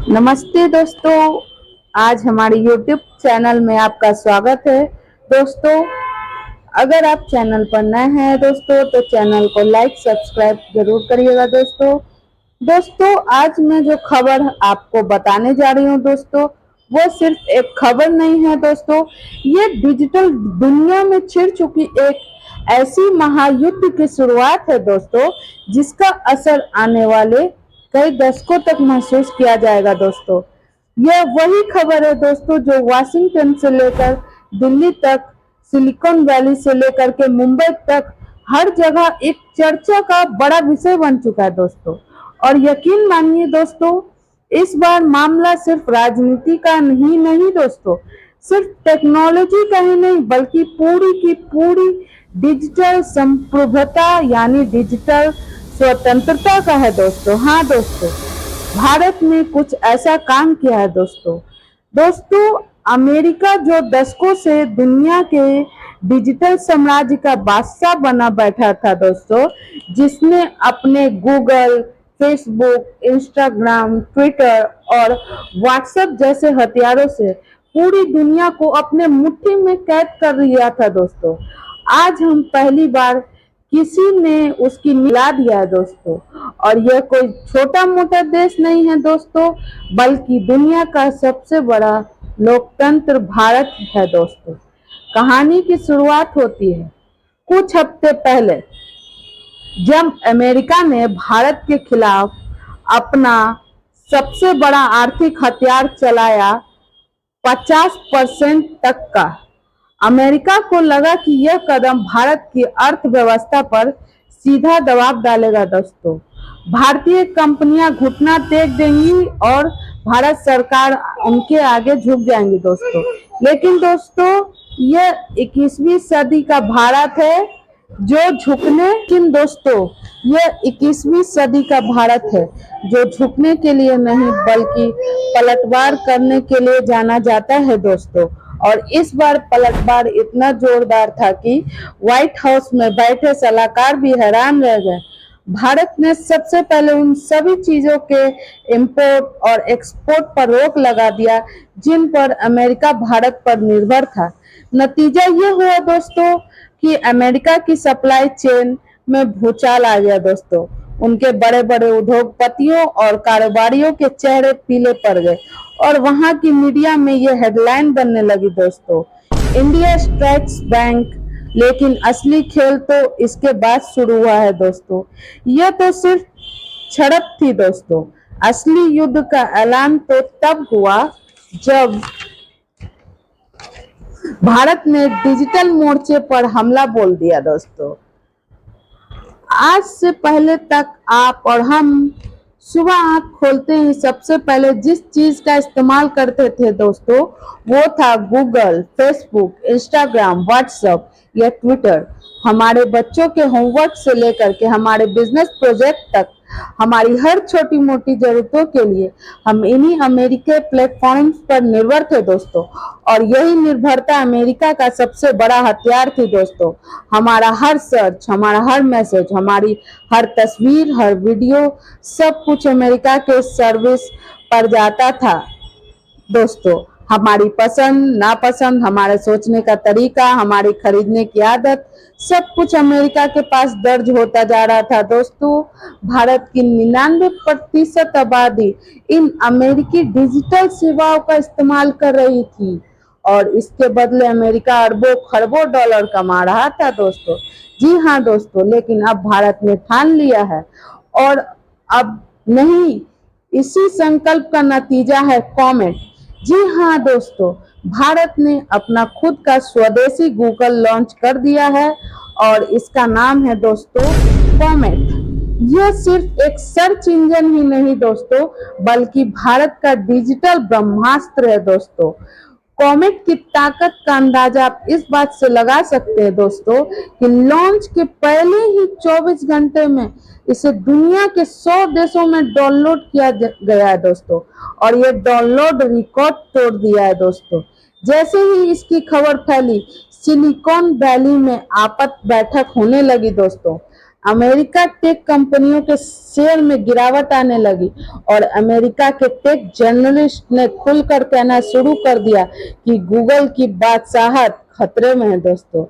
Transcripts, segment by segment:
नमस्ते दोस्तों। आज हमारे YouTube चैनल में आपका स्वागत है। दोस्तों, अगर आप चैनल पर नए हैं दोस्तों तो चैनल को लाइक सब्सक्राइब जरूर करिएगा। दोस्तों, आज मैं जो खबर आपको बताने जा रही हूँ दोस्तों, वो सिर्फ एक खबर नहीं है दोस्तों, ये डिजिटल दुनिया में छिड़ चुकी एक ऐसी महायुद्ध की शुरुआत है दोस्तों, जिसका असर आने वाले कई दशकों तक महसूस किया जाएगा दोस्तों। यह वही खबर है दोस्तों जो वाशिंगटन से लेकर दिल्ली तक, सिलिकॉन वैली से लेकर के मुंबई तक हर जगह एक चर्चा का बड़ा विषय बन चुका है दोस्तों। और यकीन मानिए दोस्तों, इस बार मामला सिर्फ राजनीति का नहीं दोस्तों, सिर्फ टेक्नोलॉजी का ही नहीं बल्कि पूरी की पूरी डिजिटल संप्रभुता यानी डिजिटल स्वतंत्रता का है दोस्तों। हाँ दोस्तों, भारत ने कुछ ऐसा काम किया है दोस्तों। अमेरिका जो दशकों से दुनिया के डिजिटल साम्राज्य का बादशाह बना बैठा था दोस्तों, जिसने अपने गूगल, फेसबुक, इंस्टाग्राम, ट्विटर और व्हाट्सएप जैसे हथियारों से पूरी दुनिया को अपने मुट्ठी में कैद कर लिया था दोस्तों, आज हम पहली बार किसी ने उसकी मिला दिया है दोस्तों। और यह कोई छोटा मोटा देश नहीं है दोस्तों, बल्कि दुनिया का सबसे बड़ा लोकतंत्र भारत है दोस्तों। कहानी की शुरुआत होती है कुछ हफ्ते पहले, जब अमेरिका ने भारत के खिलाफ अपना सबसे बड़ा आर्थिक हथियार चलाया 50% तक का। अमेरिका को लगा कि यह कदम भारत की अर्थव्यवस्था पर सीधा दबाव डालेगा दोस्तों। भारतीय कंपनियां घुटना टेक देंगी और भारत सरकार उनके आगे झुक जाएंगी दोस्तों। लेकिन दोस्तों, यह 21वीं सदी का भारत है जो झुकने लेकिन दोस्तों यह 21वीं सदी का भारत है जो झुकने के लिए नहीं बल्कि पलटवार करने के लिए जाना जाता है दोस्तों। और इस बार पलटवार इतना जोरदार था कि व्हाइट हाउस में बैठे सलाहकार भी हैरान रह गए। भारत ने सबसे पहले उन सभी चीजों के इंपोर्ट और एक्सपोर्ट पर रोक लगा दिया जिन पर अमेरिका भारत पर निर्भर था। नतीजा ये हुआ दोस्तों कि अमेरिका की सप्लाई चेन में भूचाल आ गया दोस्तों। उनके बड़े बड़े उद्योगपतियों और कारोबारियों के चेहरे पीले पड़ गए और वहां की मीडिया में ये हेडलाइन बनने लगी दोस्तों, इंडिया स्ट्राइक्स बैंक। लेकिन असली खेल तो इसके बाद शुरू हुआ है दोस्तों। यह तो सिर्फ झड़प थी दोस्तों, असली युद्ध का ऐलान तो तब हुआ जब भारत ने डिजिटल मोर्चे पर हमला बोल दिया दोस्तों। आज से पहले तक आप और हम सुबह आंख खोलते ही सबसे पहले जिस चीज का इस्तेमाल करते थे दोस्तों, वो था गूगल, फेसबुक, इंस्टाग्राम, व्हाट्सएप या ट्विटर। हमारे बच्चों के होमवर्क से लेकर के हमारे बिजनेस प्रोजेक्ट तक, हमारी हर छोटी मोटी जरूरतों के लिए हम इन्हीं अमेरिकी प्लेटफॉर्म्स पर निर्भर थे दोस्तों। और यही निर्भरता अमेरिका का सबसे बड़ा हथियार थी दोस्तों। हमारा हर सर्च, हमारा हर मैसेज, हमारी हर तस्वीर, हर वीडियो, सब कुछ अमेरिका के सर्विस पर जाता था दोस्तों। हमारी पसंद नापसंद, हमारे सोचने का तरीका, हमारी खरीदने की आदत, सब कुछ अमेरिका के पास दर्ज होता जा रहा था दोस्तों। भारत की 99% आबादी इन अमेरिकी डिजिटल सेवाओं का इस्तेमाल कर रही थी और इसके बदले अमेरिका अरबों खरबों डॉलर कमा रहा था दोस्तों। जी हाँ दोस्तों, लेकिन अब भारत ने ठान लिया है और अब नहीं, इसी संकल्प का नतीजा है कॉमेट। जी हाँ दोस्तों, भारत ने अपना खुद का स्वदेशी गूगल लॉन्च कर दिया है और इसका नाम है दोस्तों कॉमेट। यह सिर्फ एक सर्च इंजन ही नहीं दोस्तों, बल्कि भारत का डिजिटल ब्रह्मास्त्र है दोस्तों। कॉमेट की ताकत का अंदाजा आप इस बात से लगा सकते हैं दोस्तों कि लॉन्च के पहले ही 24 घंटे में इसे दुनिया के 100 देशों में डाउनलोड किया गया है दोस्तों। और ये डाउनलोड रिकॉर्ड तोड़ दिया है दोस्तों। जैसे ही इसकी खबर फैली, सिलिकॉन वैली में आपात बैठक होने लगी दोस्तों। अमेरिका टेक कंपनियों के शेयर में गिरावट आने लगी और अमेरिका के टेक जर्नलिस्ट ने खुलकर कहना शुरू कर दिया कि गूगल की बादशाहत खतरे में है दोस्तों।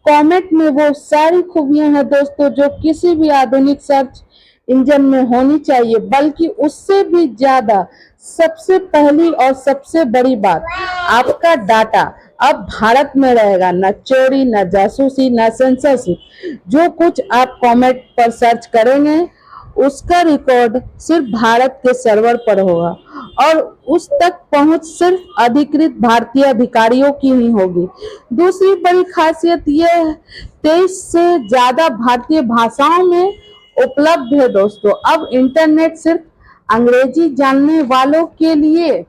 कॉमेट में वो सारी खूबियां हैं दोस्तों जो किसी भी आधुनिक सर्च इंजन में होनी चाहिए, बल्कि उससे भी ज्यादा। सबसे पहली और सबसे बड़ी बात, आपका डाटा अब भारत में रहेगा। न चोरी, न जासूसी, न सेंसरशिप। जो कुछ आप कॉमेट पर सर्च करेंगे उसका रिकॉर्ड सिर्फ भारत के सर्वर पर होगा और उस तक पहुंच सिर्फ अधिकृत भारतीय अधिकारियों की ही होगी। दूसरी बड़ी खासियत यह 23 से ज्यादा भारतीय भाषाओं में उपलब्ध है दोस्तों। अब इंटरनेट सिर्फ अंग्रेजी जानने वालों के लिए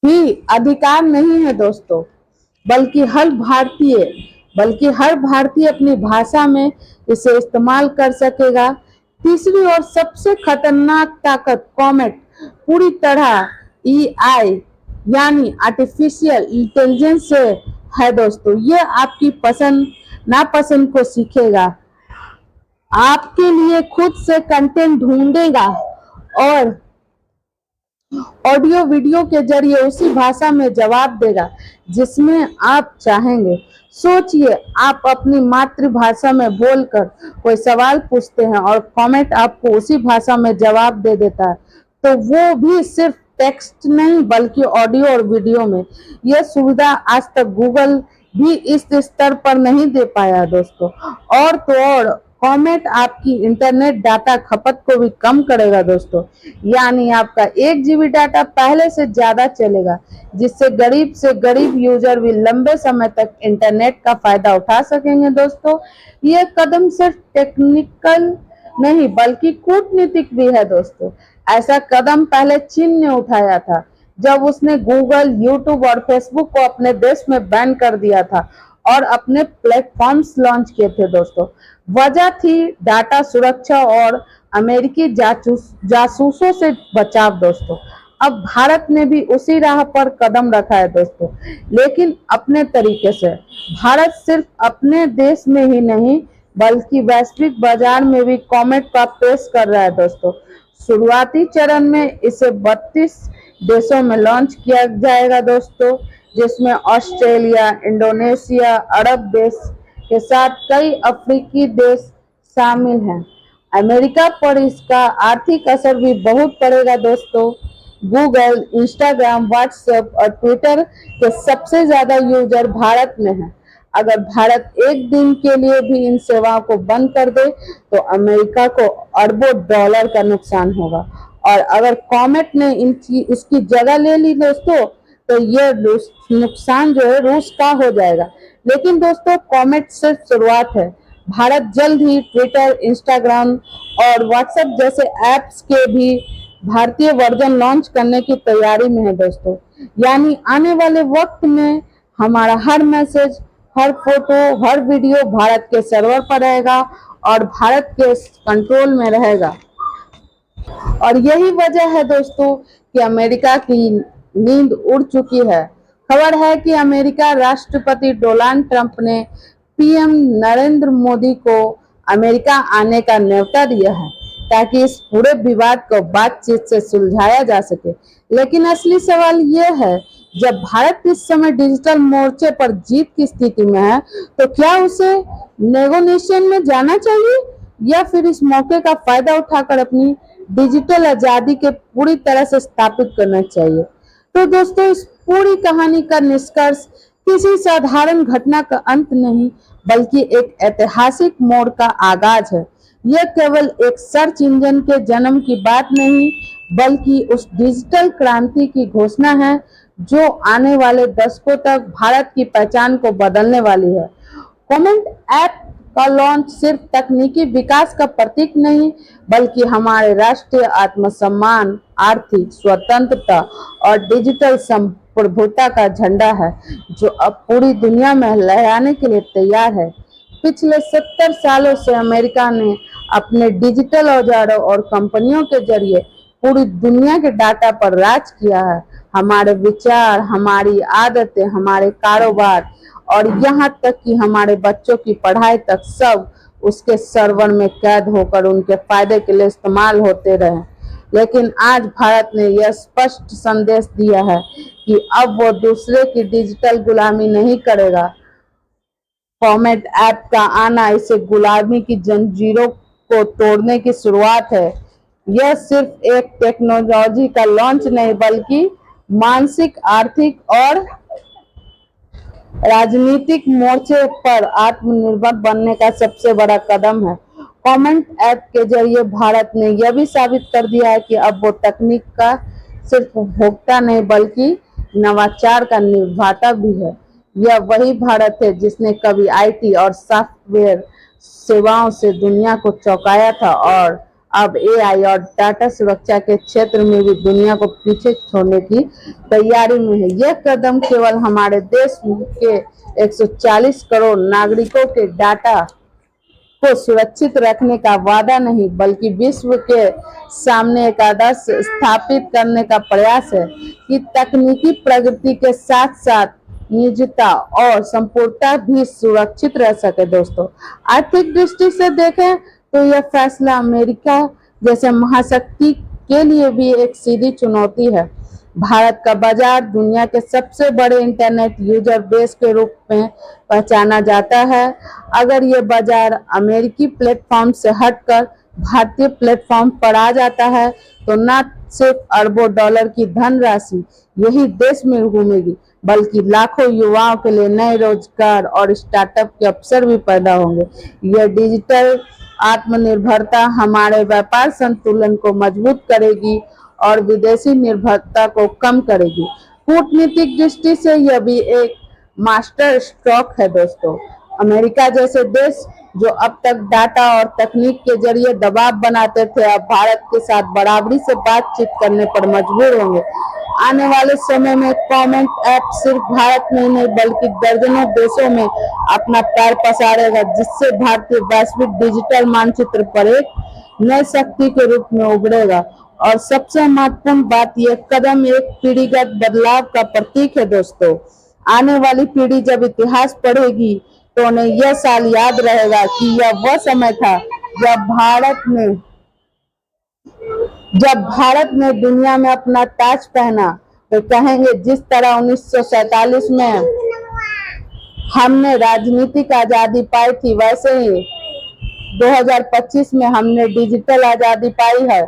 ही अधिकार नहीं है दोस्तों, बल्कि हर भारतीय अपनी भाषा में इसे इस्तेमाल कर सकेगा। तीसरी और सबसे खतरनाक ताकत कॉमेट पूरी तरह एआई यानी आर्टिफिशियल इंटेलिजेंस से है दोस्तों। यह आपकी पसंद नापसंद को सीखेगा, आपके लिए खुद से कंटेंट ढूंढेगा और ऑडियो वीडियो के जरिए उसी भाषा में जवाब देगा जिसमें आप चाहेंगे। सोचिए, आप अपनी मातृभाषा में बोलकर कोई सवाल पूछते हैं और कमेंट आपको उसी भाषा में जवाब दे देता है, तो वो भी सिर्फ टेक्स्ट नहीं बल्कि ऑडियो और वीडियो में। यह सुविधा आज तक गूगल भी इस स्तर पर नहीं दे पाया दोस्तों। और तो और कॉमेट आपकी इंटरनेट डाटा खपत को भी कम करेगा दोस्तों, यानी आपका 1 GB डाटा पहले से ज्यादा चलेगा, जिससे गरीब से गरीब यूजर भी लंबे समय तक इंटरनेट का फायदा उठा सकेंगे दोस्तों। यह कदम सिर्फ टेक्निकल नहीं बल्कि कूटनीतिक भी है दोस्तों। ऐसा कदम पहले चीन ने उठाया था जब उसने गूगल, यूट्यूब और फेसबुक को अपने देश में बैन कर दिया था और अपने प्लेटफॉर्म्स लॉन्च किए थे दोस्तों। वजह थी डाटा सुरक्षा और अमेरिकी जासूसों से बचाव दोस्तों। अब भारत ने भी उसी राह पर कदम रखा है दोस्तों, लेकिन अपने तरीके से। भारत सिर्फ अपने देश में ही नहीं बल्कि वैश्विक बाजार में भी कॉमेट का पेश कर रहा है दोस्तों। शुरुआती चरण में इसे 32 देशों में लॉन्च किया जाएगा दोस्तों, जिसमें ऑस्ट्रेलिया, इंडोनेशिया, अरब देश के साथ कई अफ्रीकी देश शामिल हैं। अमेरिका पर इसका आर्थिक असर भी बहुत पड़ेगा दोस्तों। गूगल, इंस्टाग्राम, व्हाट्सएप और ट्विटर के सबसे ज्यादा यूजर भारत में हैं। अगर भारत एक दिन के लिए भी इन सेवाओं को बंद कर दे तो अमेरिका को अरबों डॉलर का नुकसान होगा। और अगर कॉमेट ने इसकी जगह ले ली दोस्तों तो यह नुकसान जो है रूस का हो जाएगा। लेकिन दोस्तों, कॉमेट सिर्फ शुरुआत है। भारत जल्द ही ट्विटर, इंस्टाग्राम और व्हाट्सएप जैसे ऐप्स के भी भारतीय वर्जन लॉन्च करने की तैयारी में है दोस्तों। यानी आने वाले वक्त में हमारा हर मैसेज, हर फोटो, हर वीडियो भारत के सर्वर पर रहेगा और भारत के कंट्रोल में रहेगा। और यही वजह है दोस्तों कि अमेरिका की नींद उड़ चुकी है। खबर है कि अमेरिका राष्ट्रपति डोनाल्ड ट्रंप ने पीएम नरेंद्र मोदी को अमेरिका आने का न्योता दिया है ताकि इस पूरे विवाद को बातचीत से सुलझाया जा सके। लेकिन असली सवाल यह है, जब भारत इस समय डिजिटल मोर्चे पर जीत की स्थिति में है तो क्या उसे नेगोशिएशन में जाना चाहिए या फिर इस मौके का फायदा उठाकर अपनी डिजिटल आजादी के पूरी तरह से स्थापित करना चाहिए। तो दोस्तों, इस पूरी कहानी का निष्कर्ष किसी साधारण घटना का अंत नहीं बल्कि एक ऐतिहासिक मोड़ का आगाज है। यह केवल एक सर्च इंजन के जन्म की बात नहीं बल्कि उस डिजिटल क्रांति की घोषणा है जो आने वाले दशकों तक भारत की पहचान को बदलने वाली है। कमेंट ऐप का लॉन्च सिर्फ तकनीकी विकास का प्रतीक नहीं बल्कि हमारे राष्ट्रीय आत्मसम्मान, आर्थिक स्वतंत्रता और डिजिटल संप्रभुता का झंडा है जो अब पूरी दुनिया में लहराने के लिए तैयार है। पिछले 70 सालों से अमेरिका ने अपने डिजिटल औजारों और कंपनियों के जरिए पूरी दुनिया के डाटा पर राज किया है। हमारे विचार, हमारी आदतें, हमारे कारोबार और यहाँ तक कि हमारे बच्चों की पढ़ाई तक सब उसके सर्वर में कैद होकर उनके फायदे के लिए इस्तेमाल होते रहे। लेकिन आज भारत ने यह स्पष्ट संदेश दिया है कि अब वो दूसरे की डिजिटल गुलामी नहीं करेगा। कॉमेंट ऐप का आना इसे गुलामी की जंजीरों को तोड़ने की शुरुआत है। यह सिर्फ एक टेक्नोलॉजी का लॉन्च नहीं बल्कि मानसिक, आर्थिक और राजनीतिक मोर्चे पर आत्मनिर्भर बनने का सबसे बड़ा कदम है। कमेंट ऐप के जरिए भारत ने यह भी साबित कर दिया है कि अब वो तकनीक का सिर्फ उपभोक्ता नहीं बल्कि नवाचार का निर्माता भी है। यह वही भारत है जिसने कभी आईटी और सॉफ्टवेयर सेवाओं से दुनिया को चौंकाया था और अब एआई और डाटा सुरक्षा के क्षेत्र में भी दुनिया को पीछे छोड़ने की तैयारी में है। यह कदम केवल हमारे देश के 140 करोड़ नागरिकों के डाटा को सुरक्षित रखने का वादा नहीं बल्कि विश्व के सामने एक आदर्श स्थापित करने का प्रयास है कि तकनीकी प्रगति के साथ साथ निजता और संपूर्णता भी सुरक्षित रह सके। दोस्तों, आर्थिक दृष्टि से देखें तो यह फैसला अमेरिका जैसे महाशक्ति के लिए भी एक सीधी चुनौती है। भारत का बाजार दुनिया के सबसे बड़े इंटरनेट यूजर बेस के रूप में पहचाना जाता है। अगर ये बाजार अमेरिकी प्लेटफॉर्म से हटकर भारतीय प्लेटफॉर्म पर आ जाता है तो न सिर्फ अरबों डॉलर की धनराशि यही देश में घूमेगी बल्कि लाखों युवाओं के लिए नए रोजगार और स्टार्टअप के अवसर भी पैदा होंगे। यह डिजिटल आत्मनिर्भरता हमारे व्यापार संतुलन को मजबूत करेगी और विदेशी निर्भरता को कम करेगी। कूटनीतिक दृष्टि से यह भी एक मास्टर स्ट्रोक है। दोस्तों, अमेरिका जैसे देश जो अब तक डाटा और तकनीक के जरिए दबाव बनाते थे, अब भारत के साथ बराबरी से बातचीत करने पर मजबूर होंगे। आने वाले समय में कमेंट ऐप सिर्फ भारत में ही नहीं बल्कि दर्जनों देशों में अपना पैर पसारेगा, जिससे भारतीय वैश्विक डिजिटल मानचित्र पर एक नई शक्ति के रूप में उभरेगा। और सबसे महत्वपूर्ण बात, यह कदम एक पीढ़ीगत बदलाव का प्रतीक है। दोस्तों, आने वाली पीढ़ी जब इतिहास पढ़ेगी तो उन्हें यह साल याद रहेगा कि यह वह समय था जब भारत ने दुनिया में अपना ताज पहना। तो कहेंगे जिस तरह 1947 में हमने राजनीतिक आजादी पाई थी, वैसे ही 2025 में हमने डिजिटल आजादी पाई है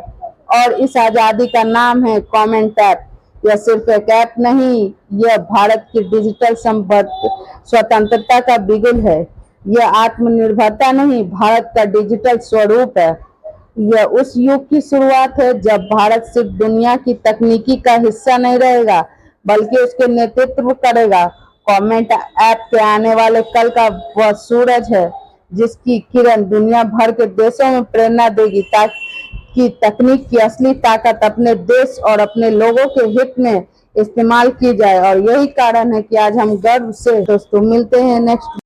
और इस आजादी का नाम है कमेंट ऐप। यह सिर्फ एक ऐप नहीं, यह भारत की डिजिटल स्वतंत्रता का बिगुल है। यह आत्मनिर्भरता नहीं, भारत का डिजिटल स्वरूप है। यह उस युग की शुरुआत है जब भारत सिर्फ दुनिया की तकनीकी का हिस्सा नहीं रहेगा बल्कि उसके नेतृत्व करेगा। कमेंट ऐप के आने वाले कल का वह सूरज है जिसकी किरण दुनिया भर के देशों में प्रेरणा देगी ताकि तकनीक की असली ताकत अपने देश और अपने लोगों के हित में इस्तेमाल की जाए। और यही कारण है कि आज हम गर्व से दोस्तों मिलते हैं नेक्स्ट